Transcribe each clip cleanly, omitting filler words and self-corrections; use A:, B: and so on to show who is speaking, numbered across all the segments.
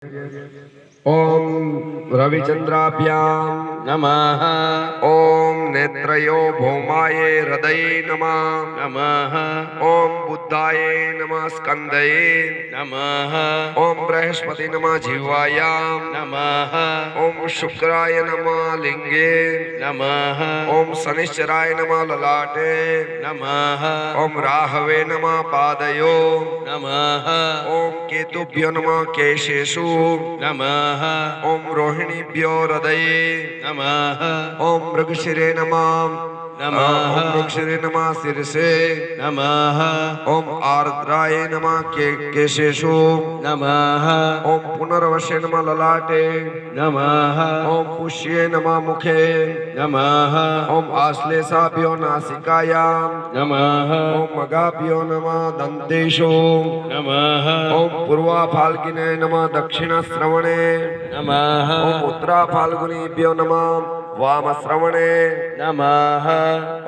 A: ओम रविचंद्राभ्याम
B: नमः
A: ओम नेत्रयो भौमाये हृदये नमः
B: नमः
A: ओम बुद्धाय नमः स्कंदये
B: नमः
A: ओम बृहस्पति नमः जिह्वायाम
B: नमः
A: ओम शुक्राय नमः लिंगे
B: नमः
A: ओम शनिश्चराय नमः ललाटे
B: नमः
A: ओम राहवे नमः पादयो
B: नमः
A: ओम केतुभ्यो नमः केशेषु
B: नमः
A: ओम रोहिणीभ्यो हृदये
B: नमः
A: ओम मृगशिरे नमः
B: नमः
A: ओम मृगशिरे नमः शिरसे
B: नमः
A: ओम आर्द्राय नमः केशेषु
B: नमः
A: ओम पुनर्वशे नमः ललाटे
B: नमः
A: ओम पुष्ये नमः मुखे
B: नमः
A: ओम आश्लेषाभ्यो नासिकायाम
B: नमः
A: ओम मगाभ्यो नमः दंतेषु
B: नमः
A: ओम पूर्वा फाल्गिने नमः दक्षिण श्रवणे
B: नमः
A: ओम उत्तरा फाल्गुनीभ्यो नमः वाम श्रवणे
B: नमः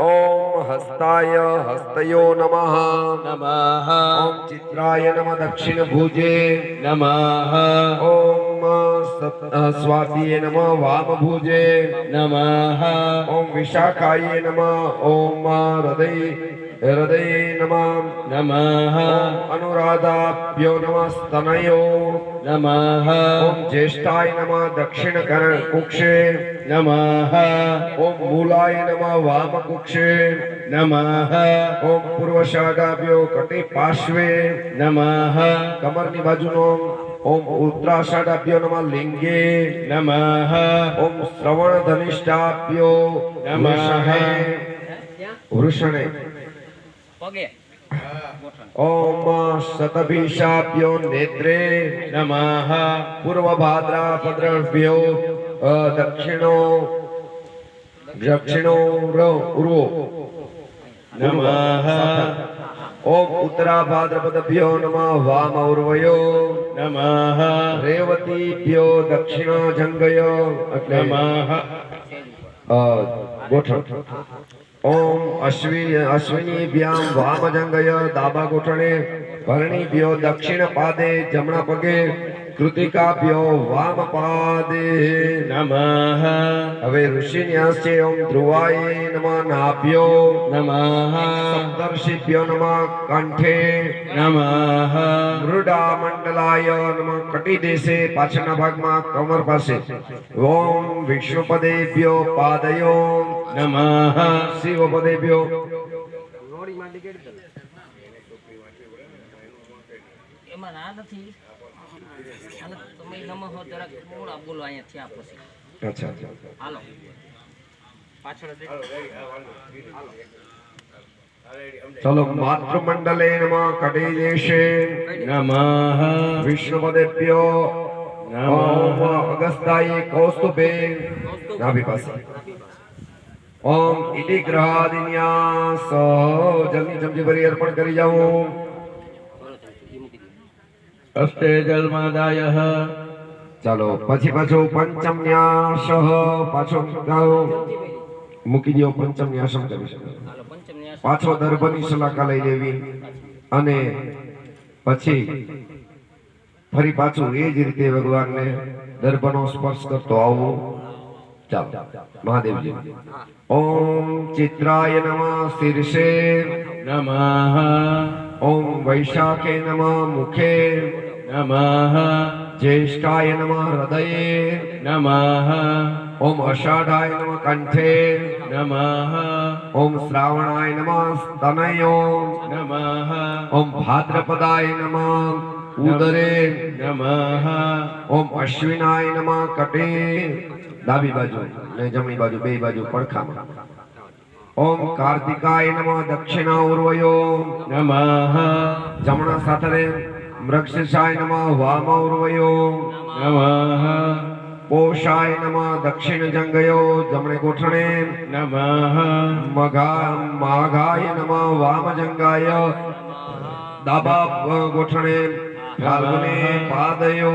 A: ओम हस्ताय हस्तयो नमः
B: नमः
A: ओम चित्राय नमः दक्षिण भुजे
B: नमः
A: ओम स्वातिये नमः वाम भुजे
B: नमः
A: ओम विशाखाय नमः ओम हृदये नमः
B: नमः
A: ओम अनुराधाभ्यो नमः स्तनयो
B: नमः
A: ओम ज्येष्ठाय नमः दक्षिण कुक्षे
B: नमः
A: ओम मूलाय नमः वाम कुक्षे
B: नमः
A: ओम पूर्वशाखाभ्यो कटे पार्श्वे
B: नमः
A: कमરની બાજુનો ओम उत्तराषाढाभ्यो नमः लिंगे
B: नमः
A: ओम श्रवण धनिष्ठाभ्यो
B: नमः
A: वृषणे ओम शतभिषाभ्यो नेत्रे
B: नमः
A: पूर्वभाद्रापद्रभ्यो दक्षिणो उर्वो
B: नमः
A: ओम उत्तरा भाद्रपदभ्यो नमः वाम उर्वयो
B: नमः
A: रेवतीभ्यो दक्षिण जंगयो
B: नमः
A: गोठण ओम अश्विनीभ्यां वाम जंगय दाबा गोठणे भरणीभ्यो दक्षिण पादे जमणा पगे कृतिकाभ्यो वाम पादे
B: नमः
A: હવે ઋષિ ન્યાસ છે ઓમ ધ્રુવાય નમઃ નાભ્યો
B: नमः
A: સપ્તર્ષિભ્યો નમઃ કંઠે
B: नमः
A: મૃડા મંડલાય નમઃ કટી દેશે પાછળના ભાગમાં કમર પાસે ઓમ વિષ્ણુપદેભ્યો પાદયો
B: नमः
A: શિવપદેભ્યો
C: એમાં ના નથી અને તમે નમઃ જરાક મોડા બોલો અહીંયા થયા પછી
A: અચ્છા
C: હાલો પાછળ
A: ચલો માતૃમંડલે નમઃ કટી દેશે
B: नमः
A: વિષ્ણુપદેભ્યો ઓમ
B: नमः
A: અગસ્ત્યાય કૌસ્તુભે નાભી પાસે ओम इति ग्रहादिन्यास जल्दी जल्दी भरी अर्पण करी जाओ
B: अष्टे जन्मादायः
A: चलो પછી પાછો પંચમ ન્યાસ પાછો ગાઓ મૂકી દો પંચમ ન્યાસમ કરી શકો
C: હાલો પંચમ ન્યાસ
A: પાછો દર્ભની સલાકા લઈ લેવી અને પછી ફરી પાછું એ જ રીતે ભગવાનને દર્ભનો સ્પર્શ કરતો આવો ચાલો મહાદેવજી ओम चित्राय नमः शीर्षे
B: नमः
A: ओम वैशाखे नमः मुखे
B: नमः
A: ज्येष्ठाय नमः हृदये
B: नमः
A: ओम आषाढ़ाय नमः कंठे
B: नमः
A: ओम श्रावणाय नमः स्तनयो
B: नमः
A: ओम भाद्रपदाय नमः उदरे
B: नमः
A: ओम अश्विनाय नमः कटे डाबी बाजू ने जमणी बाजू बे बाजू પડખામાં ओम कार्तिकाय नमः दक्षिणा उर्वयो
B: नमः
A: जमणा साथरे मृगशीर्षाय नमः वाम उर्वयो
B: नमः
A: पोषाय नमः दक्षिण जंगयो जमणे गोठणे
B: नमः
A: माघाय नमः वाम जंगाय दाबा गोठणे फाल्गुने पादयो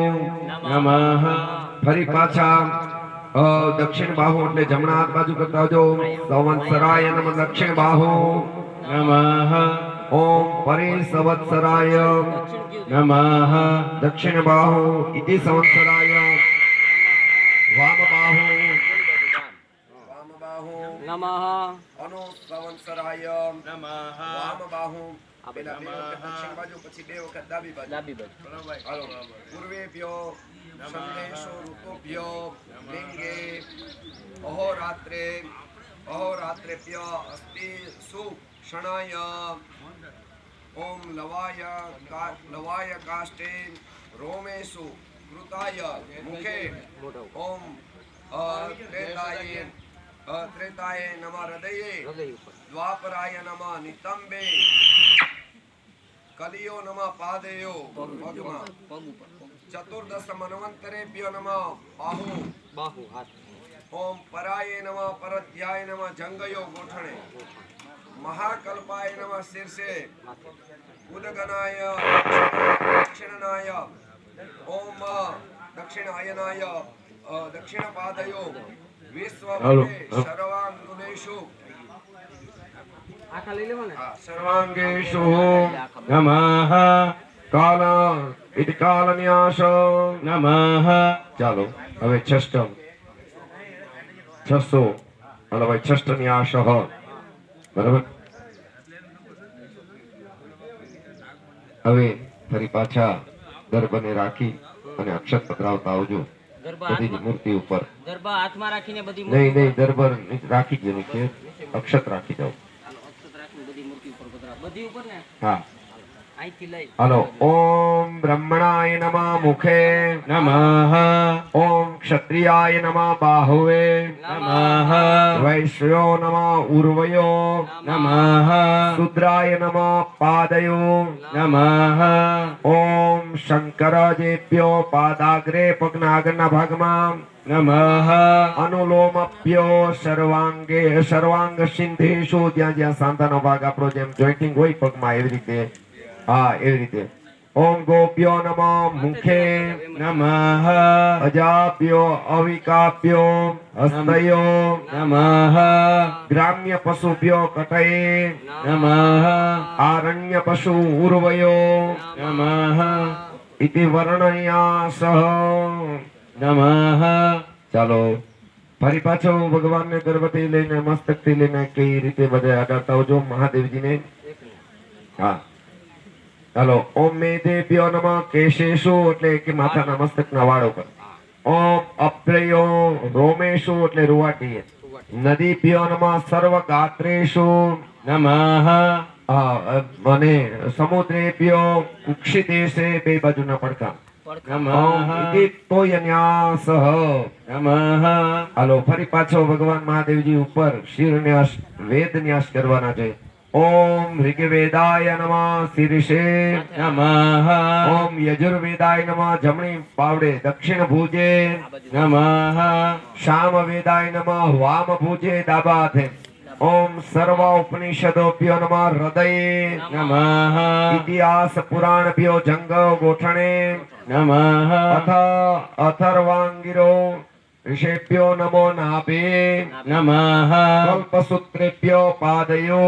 B: नमः
A: फरी पाछा दक्षिण बाहु એટલે જમણા હાથ બાજુ કરતા આવજો સંવત્સરાય નમઃ દક્ષિણ બાહુ
B: नमः
A: ઓમ પરિસવત્સરાય
B: નમઃ
A: દક્ષિણ બાહુ ઇતિ સંવત્સરાય વામ બાહુ
C: નમઃ
A: અનો સંવત્સરાય
B: નમઃ
A: વામ બાહુ પેલા બે વખત દક્ષિણ બાજુ પછી બે વખત ડાબી બાજુ
C: ડાબી બાજુ
A: હાલો પૂર્વેભ્યો સંદેશો ઋતુભ્યો લિંગે અહોરાત્રેભ્ય અસ્તિ સુક્ષણાય ઓમ લવાય કાષ્ટે રોમેષુ કૃતાય મુખે ઓમ ત્રેતાય નમઃ હૃદયે
C: હૃદય ઉપર
A: દ્વાપરાય નમઃ નિતંબે કલિયો નમઃ પાદયો પગમાં
C: પગ ઉપર
A: ચતુર્દશ મન્વંતરેભ્યો નમઃ બાહુ
C: બાહુ હાથ
A: ઓમ પરાય નમઃ પરધ્યાય નમઃ જંગયો ગોઠણે મહાકલ્પાય નમઃ શીર્ષે ઉદગનાય દક્ષિણનાય ઓમ દક્ષિણાયનાય દક્ષિણ પાદયો વિશ્વ સર્વાંગુલેષુ
C: આખા લઈ લેવા ને
A: સર્વાંગેષુ
B: નમઃ
A: કાલ ઇતિ કાલન્યાસ
B: નમઃ
A: ચાલો હવે છષ્ટમ 600 હાલો ભાઈ છષ્ટન્યાસ બરાબર હવે ફરી પાછા દર્પને રાખી અને અક્ષત પધરાવતા આવજો
C: ગરબા
A: બધી
C: હાથમાં
A: મૂર્તિ ઉપર
C: ગરબા હાથમાં રાખીને બધી
A: નહીં દરબાર રાખી જ નીચે અક્ષત રાખી જાઓ
C: હાલો, અક્ષત રાખીને બધી મૂર્તિ ઉપર પધરાવો. બધી ઉપર ને
A: હા
C: અહીંથી લઈ
A: હાલો ઓમ બ્રહ્મણાય નમઃ મુખે
B: નમઃ
A: ઓમ ક્ષત્રિયાય નમઃ બાહુવે
B: નમઃ
A: વૈશ્યો નમઃ ઉર્વયો
B: નમઃ
A: શુદ્રાય નમઃ પાદયો
B: નમઃ
A: ઓમ શંકરજેભ્યો પાદાગ્રે પગના આગળના ભાગમાં
B: નમઃ
A: અનુલોમભ્યો સર્વાંગ સિંધેષુ જ્યાં જ્યાં સાંધાનો ભાગ આપણો જેમ જોઈન્ટિંગ હોય પગમાં એવી રીતે હા એવી રીતે ઓમ ગોપ્યો નમઃ મુખે
B: નમઃ
A: અજાપ્યો અવિકાપ્યો હસ્તયો
B: નમઃ
A: ગ્રામ્ય પશુભ્યો કટયે
B: નમઃ
A: આરણ્ય પશુ ઉર્વયો
B: નમઃ
A: ઇતિ વર્ણયાસઃ
B: નમઃ
A: ચાલો ફરી પાછો ભગવાનને ગર્ભથી લઈને મસ્તકથી લઈને કઈ રીતે બધા અડાડતા આવજો મહાદેવજીને હા ચાલો ઓમ મેદેભ્યો નમઃ કેશેષુ એટલે કે માથાના મસ્તકના વાળ ઉપર ઓમ અપ્રયો રોમેષુ એટલે રૂવાટી નદીભ્યો નમઃ સર્વ ગાત્રેષુ
B: નમઃ
A: અને સમુદ્રેભ્યો કુક્ષિદેશે બે બાજુના પડખા
B: નમઃ
A: ઓમ ઇતિ તોયન્યાસઃ
B: નમઃ
A: હાલો ફરી પાછો ભગવાન મહાદેવજી ઉપર શિરન્યાસ વેદન્યાસ કરવાના છે ઓમ ઋગ્વેદાય નમઃ શીર્ષે
B: નમઃ
A: ઓમ યજુર્વેદાય નમઃ જમણી પાવડે દક્ષિણ ભુજે
B: નમઃ
A: સામવેદાય નમઃ વામ ભુજે ડાબા હાથે ઓમ સર્વ ઉપનિષદોભ્યો નમઃ હૃદયે
B: નમઃ
A: ઇતિહાસ પુરાણભ્યો જંગ ગોઠણે
B: નમઃ
A: અથ અથર્વાંગિરો ऋषेभ्यो नमो नाभे
B: નમઃ
A: कल्पसूत्रेभ्यो पादयो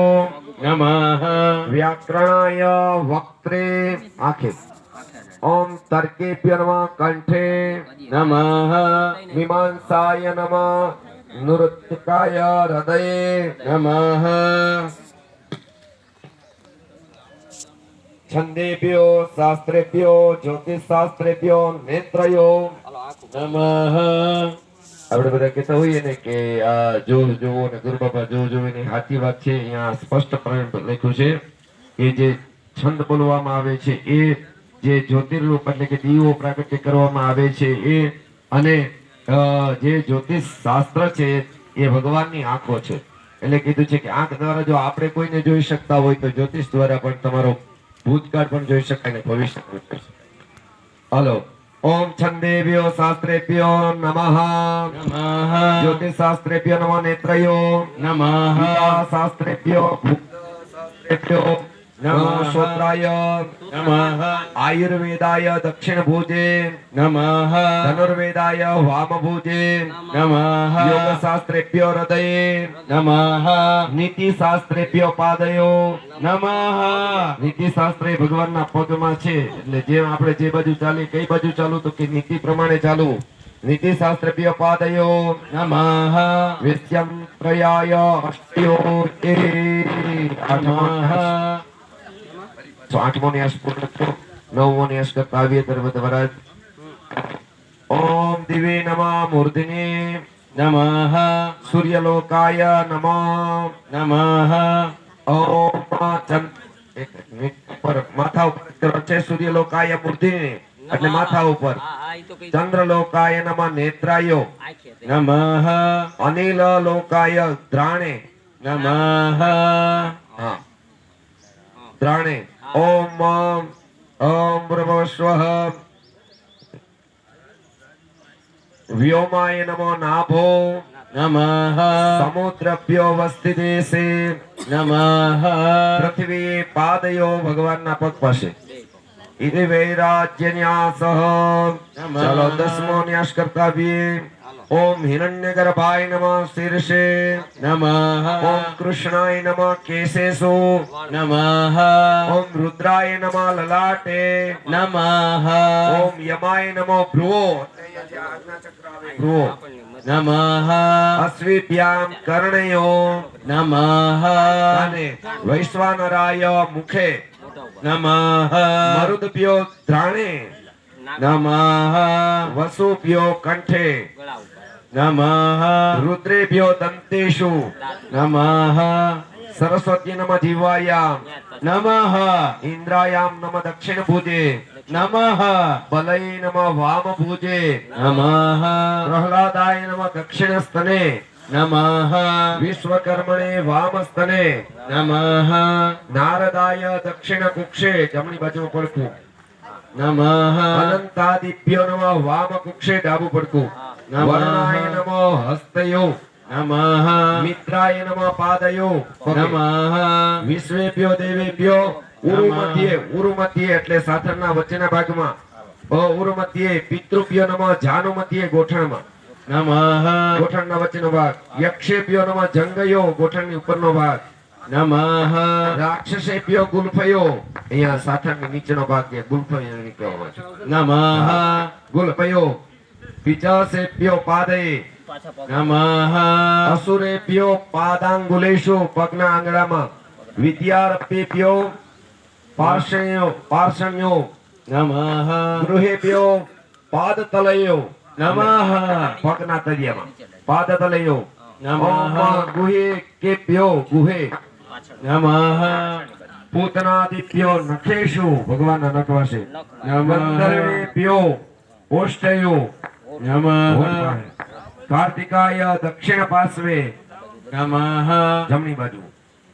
B: નમઃ
A: व्याकरणाय वक्त्रे आखे ओम तर्केभ्यो नमः कंठे
B: નમઃ
A: मीमांसाय नमः नृत्यकाय हृदये
B: નમઃ
A: छंदेभ्यो शास्त्रेभ्यो ज्योतिषशास्त्रेभ्यो नेत्रयो
B: નમઃ
A: આપણે બધા કહેતા હોઈએ ને કે આ જોવું જોવું ને ગુરુ બાબા જોવું એની સાચી વાત છે. અહીંયા સ્પષ્ટપણે લખ્યું છે કે જે છંદ બોલવામાં આવે છે એ જે જ્યોતિર્રૂપ એટલે કે દીવો પ્રાગટ્ય કરવામાં આવે છે એ અને જે જ્યોતિષ શાસ્ત્ર છે એ ભગવાનની આંખો છે. એટલે કીધું છે કે આંખ દ્વારા જો આપણે કોઈને જોઈ શકતા હોય તો જ્યોતિષ દ્વારા પણ તમારો ભૂતકાળ પણ જોઈ શકાય ને ભવિષ્ય પણ જોઈ શકાય. હાલો ओम छंदेभ्यो शास्त्रेभ्यो नमः
B: નમઃ
A: ज्योतिष शास्त्रेभ्यो नमः नेत्रयो
B: નમઃ
A: शास्त्रेभ्यो शास्त्रेभ्यो
B: નમઃ
A: શ્રોત્રાય
B: નમઃ
A: આયુર્વેદાય દક્ષિણ ભુજે
B: નમઃ
A: ધનુર્વેદાય વામ ભુજે
B: નમઃ
A: યોગ શાસ્ત્રેભ્યો હૃદયે
B: નમઃ
A: નીતિ શાસ્ત્રેભ્યો પાદયો
B: નમઃ
A: નીતિ શાસ્ત્ર એ ભગવાનના પગમાં છે એટલે જેમ આપણે જે બાજુ ચાલી કઈ બાજુ ચાલુ તો કે નીતિ પ્રમાણે ચાલુ નીતિ શાસ્ત્રેભ્યો પાદયો
B: નમઃ
A: વેશ્યમ ત્રયાય અષ્ટ્યો એ આઠમો ન્યાસ પૂર્ણ થયો. નવમો ન્યાસ કરતા આવીએ ત્યારે વરાજ ઓમ દિવે નમઃ મૂર્ધને
B: નમઃ
A: સૂર્યલોકાય નમઃ
B: નમઃ
A: ઓમ એક મિનિટ પર માથા ઉપર છે સૂર્યલોકાય મૂર્ધને એટલે માથા ઉપર
C: હા એ તો કઈ
A: ચંદ્રલોકાય નમઃ નેત્રાયો
C: આખે તે.
B: નમઃ
A: અનિલ લોકાય દ્રાણે
B: નમઃ
A: હા દ્રાણે ઓમ ઓમ બ્રહ્મસ્વઃ વ્યોમાય નમો નાભો
B: નમઃ
A: સમુદ્રભ્યો વસ્તિદેશે
B: નમઃ
A: પૃથ્વી પાદયો ભગવાનના પગ પાસે ઇતિ વૈરાજ્ય ન્યાસ ચાલો 10મો ન્યાસ કરતા આવીએ ઓમ હિરણ્યગર્ભાય નમઃ શીર્ષે
B: નમઃ
A: ઓમ કૃષ્ણાય નમઃ કેશેષુ
B: નમઃ
A: ઓમ રુદ્રાય નમઃ લલાટે
B: નમઃ
A: ઓમ યમાય નમઃ ભ્રુવો ભ્રુવો
B: નમઃ
A: અશ્વિભ્યામ કર્ણયો
B: નમઃ
A: અને વૈશ્વાનરાય મુખે
B: નમઃ
A: મરુદભ્યો દ્રાણે
B: નમઃ
A: વસુભ્યો કંઠે
C: ગળા ઉપર.
B: નમઃ
A: રુદ્રેભ્યો દંતેષુ
B: નમઃ
A: સરસ્વતી નમઃ જીવાયામ
B: નમઃ
A: ઇન્દ્રાયામ નમઃ દક્ષિણ ભુજે
B: નમઃ
A: બલય નમઃ વામ ભુજે
B: નમઃ
A: પ્રહલાદાય નમઃ દક્ષિણ સ્તને
B: નમઃ
A: વિશ્વકર્મણે વામ સ્તને
B: નમઃ
A: નારદાય દક્ષિણ કુક્ષે જમણી બાજુ પડકું
B: નમઃ
A: અનંતાદિભ્યો નમઃ વામ કુક્ષે ડાબુ પડકું
B: નમઃ.
A: વર્ણાય નમઃ હસ્તયો
B: નમઃ
A: મિત્રાય નમઃ પાદયો પગે.
B: નમઃ
A: વિશ્વેભ્યો દેવેભ્યો ઉરુમધ્યે એટલે સાથળના વચ્ચેના ભાગમાં ઉરુમધ્યે પિતૃભ્યો નમઃ જાનુમધ્યે ગોઠણમાં
B: નમઃ
A: ગોઠણના વચ્ચેનો ભાગ યક્ષેભ્યો નમઃ જંગયો ગોઠણની ઉપરનો ભાગ
B: નમઃ
A: રાક્ષસેભ્યો ગુલ્ફયો અહીંયા સાથળની નીચેનો ભાગ છે ગુલ્ફયો કહેવામાં છે
B: નમઃ
A: ગુલ્ફયો પિચાસેભ્યો પાદયે
C: પાછા પગ.
B: નમઃ
A: અસુરેભ્યો પાદાંગુલેષુ પગના આંગળામાં વિદ્યારભ્યો પાર્ષણ્યો
B: નમઃ
A: ગૃહેભ્યો પાદતલયો
B: નમઃ
A: પગના તળિયામાં પાદતલયો
B: નમઃ
A: ઓમ ગુહે કેભ્યો ગુહે
C: પાછળ.
B: નમઃ
A: પૂતનાદિભ્યો નખેષુ ભગવાનના નખ વાસે
B: નમઃ
A: ગંધર્વેભ્યો ઓષ્ટયો
B: નમઃ
A: કાર્તિકાય દક્ષિણ પાર્શ્વે
B: નમઃ
A: જમણી બાજુ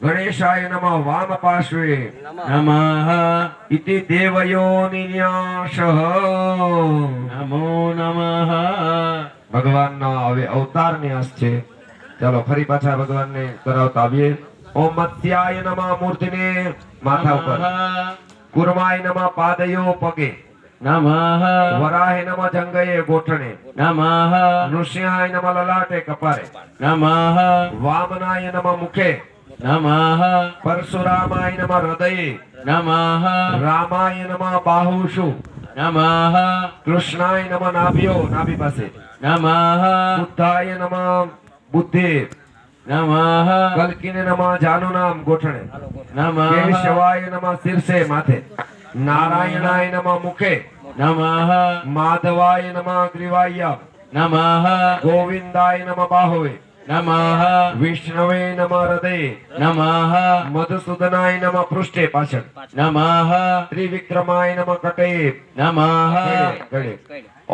A: ગણેશાય નમઃ વામ પાર્શ્વે
B: નમઃ
A: ઇતિ દેવયોનિન્યાસઃ
B: નમો નમઃ
A: ભગવાનનો હવે અવતાર ન્યાસ છે ચાલો ફરી પાછા ભગવાનને કરાવતા આવીએ ઓમ મત્સ્યાય નમઃ મૂર્તિને માથા ઉપર કુર્માય નમઃ પાદયો પગે
B: નમઃ
A: વરાહે નમઃ જંગયે ગોઠણે
B: નમઃ
A: નૃસિંહાય નમઃ લલાટે કપારે
B: નમઃ
A: વામનાય નમઃ મુખે
B: નમઃ
A: પરશુરામાય નમઃ હૃદયે
B: નમઃ
A: રામાય નમઃ બાહુષુ
B: નમઃ
A: કૃષ્ણાય નમઃ નાભ્યો નાભી પાસે
B: નમઃ
A: બુદ્ધાય નમઃ બુદ્ધે
B: નમઃ
A: કલ્કિને નમઃ જાનુનામ ગોઠણે
B: નમઃ
A: કેશવાય નમઃ શીર્ષે માથે નારાયણાય નમઃ મુખે
B: નમઃ
A: માધવાય નમઃ ગ્રીવાય
B: નમઃ
A: ગોવિંદાય નમઃ બાહવે
B: નમઃ
A: વિષ્ણવે નમઃ હૃદયે
B: નમઃ
A: મધુસૂદનાય નમઃ પૃષ્ઠે પાછળ
B: નમઃ
A: ત્રિવિક્રમાય નમઃ કટયે
B: નમઃ
A: ગળે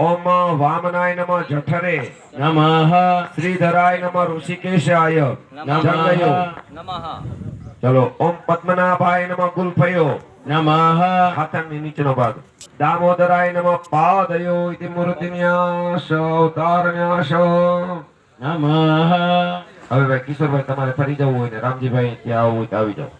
A: ઓમ વામનાય નમઃ જઠરે
B: નમઃ
A: શ્રીધરાય નમઃ ઋષિકેશાય જંગયો
C: નમઃ
A: ચલો ઓમ પદ્મનાભાય નમઃ ગુલ્ફયો
B: નમઃ
A: હાથની નીચેનો ભાગ દામોદરાય નમઃ પાદયો ઇતિ મૂર્તિન્યાસ અવતારન્યાસ
B: નમઃ
A: હવે ભાઈ કિશોરભાઈ તમારે ફરી જવું હોય ને રામજીભાઈ ત્યાં આવવું હોય તો આવી જાઓ